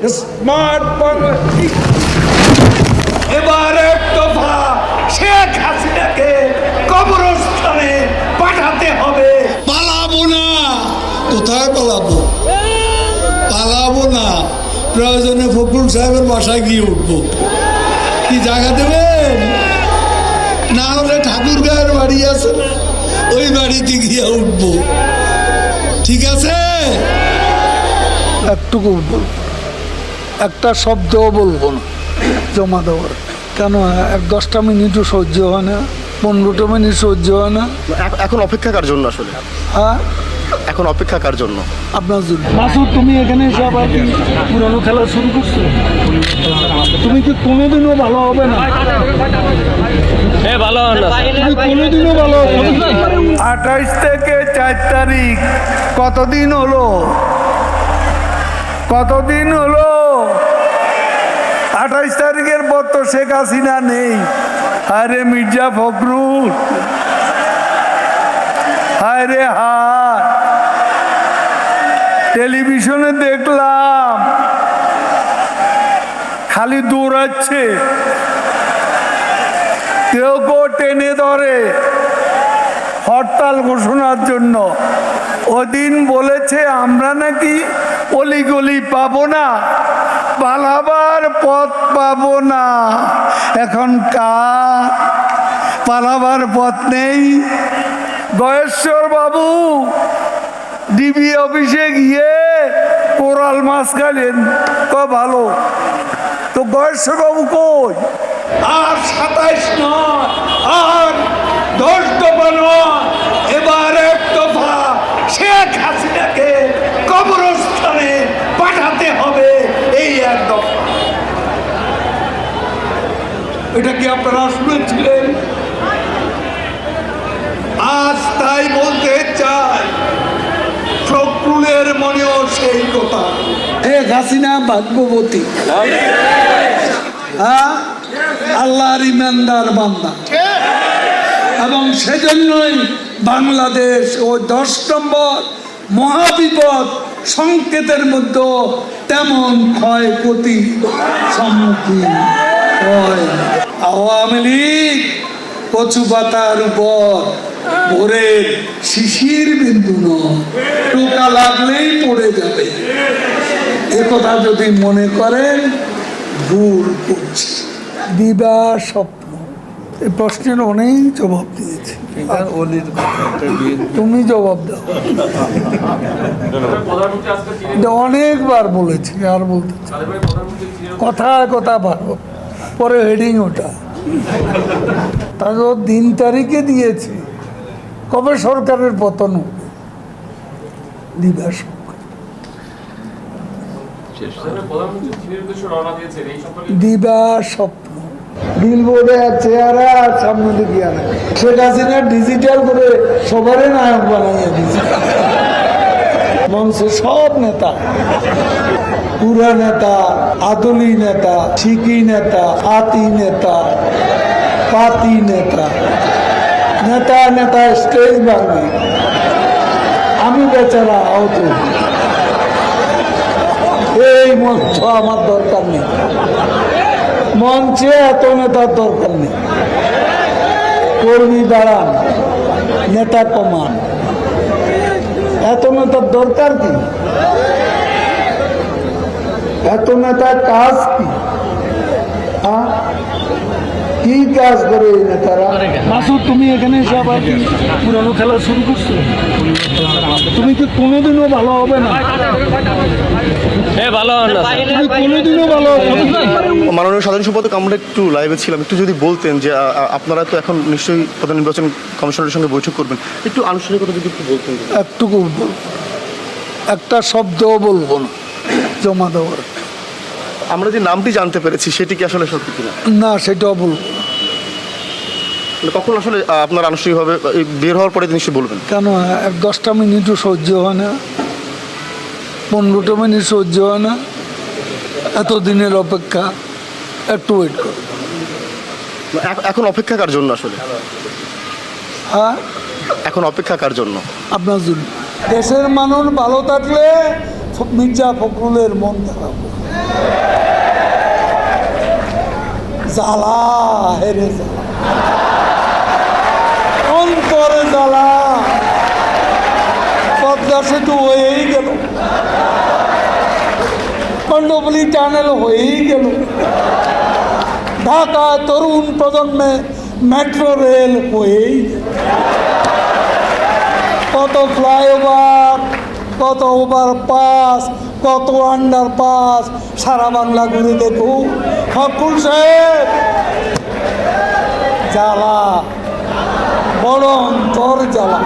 Smart Bangladesh এবার এক দফা শেখ হাসিনাকে কবরস্থানে পাঠাতে হবে। পালাবো না। কোথায় পালাবো? পালাবো না। প্রয়োজনে ফখরুল সাহেবের বাসায় গিয়ে উঠবো। কি জায়গা দেবেন? না হলে ঠাকুর গায়ের বাড়ি আছে, ওই বাড়িতে গিয়ে উঠবো। ঠিক আছে? একটুকু একটা শব্দও বলবো না জমা দেওয়ার। কেন 10টা মিনিটও সহ্য হয় না, 15টা মিনিট সহ্য হয় না। এখন অপেক্ষা কার জন্য আসলে? হ্যাঁ, এখন অপেক্ষা কার জন্য? আপনার জন্য। মাসুদ, তুমি এখানে এসে আবার কি পুরনো খেলা শুরু করছো? তুমি কি কোনোদিনও ভালো হবে না? ভালো হবে না, তুমি কোনোদিনও ভালো হবে না। 28 থেকে 4 তারিখ কতদিন হলো? 28 তারিখের পর তো শেখ হাসিনা নেই। আরে মির্জা ফখরুল, আরে হায়, টেলিভিশনে দেখলাম খালি দৌড়াচ্ছে, কেউ টেনে ধরে হরতাল ঘোষণার জন্য। ওদিন বলেছে আমরা নাকি অলিগলি পাবো না, পালাবার পথ পাবো না। এখন কার পালাবার পথ নেই? গয়েশ্বর বাবু ডিবি অফিসে গিয়ে কোরাল মাছ খাইলেন, ভালো তো। গয়েশ্বর বাবু কই? আর 27 নয়, আর 10 দফা নয়, এবার এক দফা শেখ হাসিনাকে কবরস্থানে পাঠাতে হবে। এই এক দফা। এটা কি আপনারা শুনেছিলেন? আজ তাই বলতে চাই, ফখরুলের মনেও সেই কথা। শেখ হাসিনা ভাগ্যবতী, হ্যাঁ, আল্লাহর ইমানদার বান্দা, এবং সেজন্যই বাংলাদেশ ও 10 নম্বর মহাবিপদ সংকেতের মধ্যে তেমন ক্ষয়ক্ষতি সম্মুখীন হয়। আওয়ামী লীগ কচু পাতার উপর ভোরের শিশির বিন্দু নয়, টোকা লাগলেই পড়ে যাবে। একথা যদি মনে করেন ভুল করছে। দিবা স্বপ্ন, এই প্রশ্নের অনেক জবাব দিয়েছে, তুমি জবাব দাও। অনেকবার বলেছি, আর বলতে কথায় কথা পারো, পরে হেডিং ওটা তারপর দিন তারিখে দিয়েছে কবে সরকারের পতন হবে। দিবা দিবা স্বপ্ন, বিলবোর্ডে চেহারা আর সামনে দিকে আনে। শেখ হাসিনা ডিজিটাল করে সবারই নায়ক বানাইয়া দিয়েছে। মঞ্চে সব নেতা, পুরা নেতা, আদলি নেতা, শিকি নেতা, আতি নেতা, পাতি নেতা, নেতা নেতা স্টেজ ভাঙবে। আমি বেচারা আহত। এই মঞ্চ আমার দরকার নেই, মঞ্চে এত নেতার দরকার নেই। কর্মী দাঁড়ান, নেতা কমান, এত নেতার দরকার কি? এত নেতার কাজ কি? কি কাজ করে এই নেতারা? মাসুদ, তুমি এখানে এসে আবার কি পুরনো খেলা শুরু করছো? তুমি কি কোনোদিনও ভালো হবে না? ভালো হবে না, তুমি কোনোদিনও ভালো হবে না। মাননীয় সাধারণ সম্পাদক, আমরা একটু লাইভে ছিলাম, একটু যদি বলতেন যে আপনারা তো এখন নিশ্চয়ই প্রধান নির্বাচন কমিশনের সঙ্গে বৈঠক করবেন, একটু আনুষ্ঠানিকতা যদি একটু বলতেন। একটুকু বলবো, একটা শব্দও বলবো না জমা দেওয়ার। আমরা যে নামটি জানতে পেরেছি সেটি কি আসলে সত্যি কিনা? না, সেটাও বলবো না। কখন আসলে আপনার আনুষ্ঠানিকভাবে বের হওয়ার পরে নিশ্চয়ই বলবেন? কেন 10টা মিনিটও সহ্য হয় না, 15টা মিনিট সহ্য হয় না। এত দিনের অপেক্ষা, একটু ওয়েট করো। এখন অপেক্ষা কার জন্য আসলে? হ্যাঁ, এখন অপেক্ষা কার জন্য? আপনার জন্য। দেশের মানুষ ভালো থাকলে মির্জা ফখরুলের মন খারাপ। জ্বালা হেরে জ্বালা, অন্তরে জ্বালা। পদ্মা সেতু হয়েই গেল, কন্ডবলি টানেল হয়েই গেল, ঢাকা তরুণ প্রজন্মে মেট্রো রেল হয়েই গেল। কত ফ্লাইওভার, কত ওভারপাস, কত আন্ডারপাস, সারা বাংলা ঘুরে দেখুন। ফখরুল সাহেব, জ্বালা, বড় অন্তর জ্বালা।